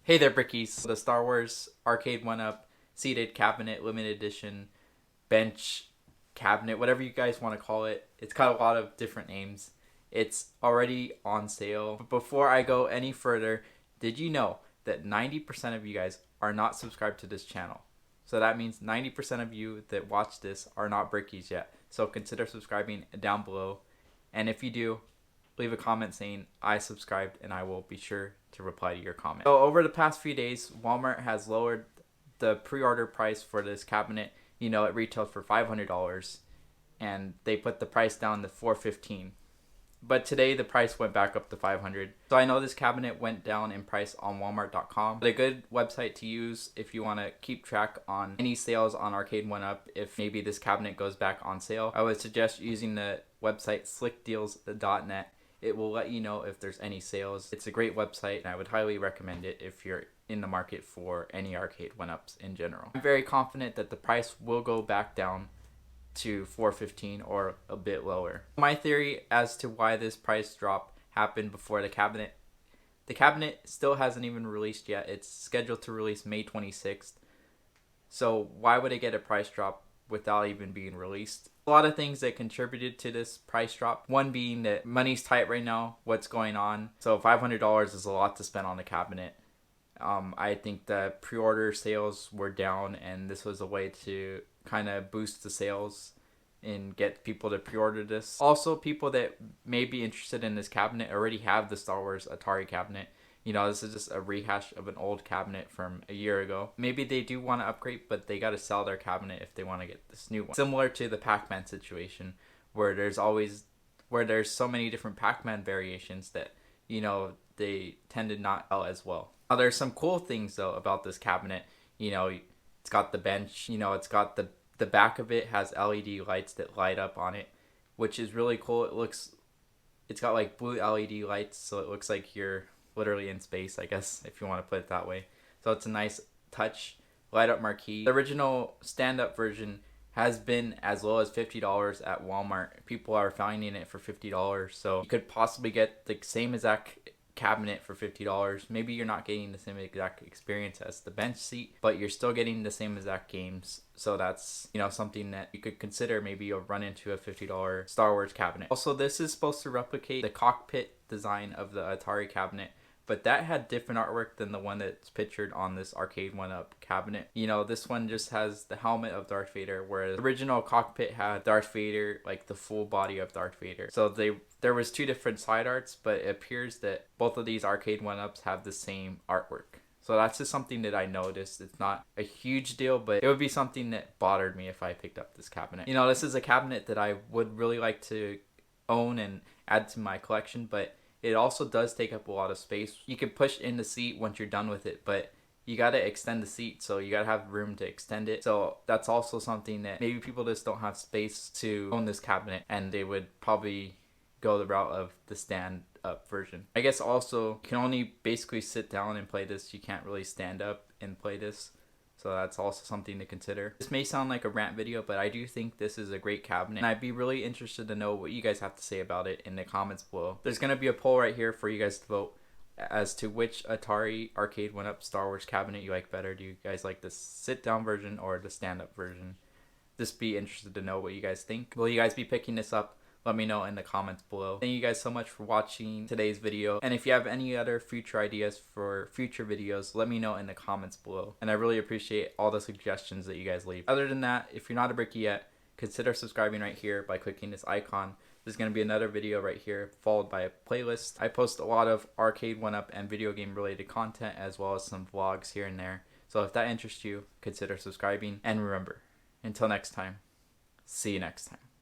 Hey there, Brickies. The Star Wars ARCADE1UP seated cabinet, limited edition, bench cabinet, whatever you guys want to call it. It's got a lot of different names. It's already on sale. But before I go any further, did you know that 90% of you guys are not subscribed to this channel? So that means 90% of you that watch this are not Brickies yet. So consider subscribing down below. And if you do, leave a comment saying I subscribed and I will be sure to reply to your comment. So over the past few days, Walmart has lowered the pre-order price for this cabinet. You know, it retailed for $500 and they put the price down to $415. But today the price went back up to $500. So I know this cabinet went down in price on walmart.com. But a good website to use if you want to keep track on any sales on ARCADE1UP. If maybe this cabinet goes back on sale, I would suggest using the website slickdeals.net. It will let you know if there's any sales. It's a great website and I would highly recommend it if you're in the market for any ARCADE1UPs in general. I'm very confident that the price will go back down to $415 or a bit lower. My theory as to why this price drop happened before the cabinet still hasn't even released yet. It's scheduled to release May 26th. So why would it get a price drop without even being released? A lot of things that contributed to this price drop. One being that money's tight right now, what's going on. So $500 is a lot to spend on a cabinet. I think the pre-order sales were down and this was a way to kind of boost the sales and get people to pre-order this. Also, people that may be interested in this cabinet already have the Star Wars Atari cabinet. You know, this is just a rehash of an old cabinet from a year ago. Maybe they do want to upgrade, but they got to sell their cabinet if they want to get this new one. Similar to the Pac-Man situation, where there's so many different Pac-Man variations that, you know, they tend to not sell as well. Now, there's some cool things though about this cabinet. You know, it's got the bench. You know, it's got the back of it has LED lights that light up on it, which is really cool. It's got like blue LED lights, so it looks like you're literally in space, I guess, if you want to put it that way. So it's a nice touch. Light up marquee. The original stand-up version has been as low as $50 at Walmart. People are finding it for $50, so you could possibly get the same exact cabinet for $50. Maybe you're not getting the same exact experience as the bench seat, but you're still getting the same exact games. So that's, you know, something that you could consider. Maybe you'll run into a $50 Star Wars cabinet. Also, this is supposed to replicate the cockpit design of the Atari cabinet, but that had different artwork than the one that's pictured on this ARCADE1UP cabinet. You know, this one just has the helmet of Darth Vader, whereas the original cockpit had Darth Vader, like the full body of Darth Vader. So there was two different side arts, but it appears that both of these ARCADE1UPs have the same artwork. So that's just something that I noticed. It's not a huge deal, but it would be something that bothered me if I picked up this cabinet. You know, this is a cabinet that I would really like to own and add to my collection, but it also does take up a lot of space. You can push in the seat once you're done with it, but you got to extend the seat, so you got to have room to extend it. So that's also something that maybe people just don't have space to own this cabinet, and they would probably go the route of the stand-up version. I guess also you can only basically sit down and play this. You can't really stand up and play this. So that's also something to consider. This may sound like a rant video, but I do think this is a great cabinet. And I'd be really interested to know what you guys have to say about it in the comments below. There's going to be a poll right here for you guys to vote as to which Atari ARCADE1UP Star Wars cabinet you like better. Do you guys like the sit-down version or the stand-up version? Just be interested to know what you guys think. Will you guys be picking this up? Let me know in the comments below. Thank you guys so much for watching today's video. And if you have any other future ideas for future videos, let me know in the comments below. And I really appreciate all the suggestions that you guys leave. Other than that, if you're not a Brickie yet, consider subscribing right here by clicking this icon. There's going to be another video right here followed by a playlist. I post a lot of ARCADE1UP and video game related content as well as some vlogs here and there. So if that interests you, consider subscribing. And remember, until next time, see you next time.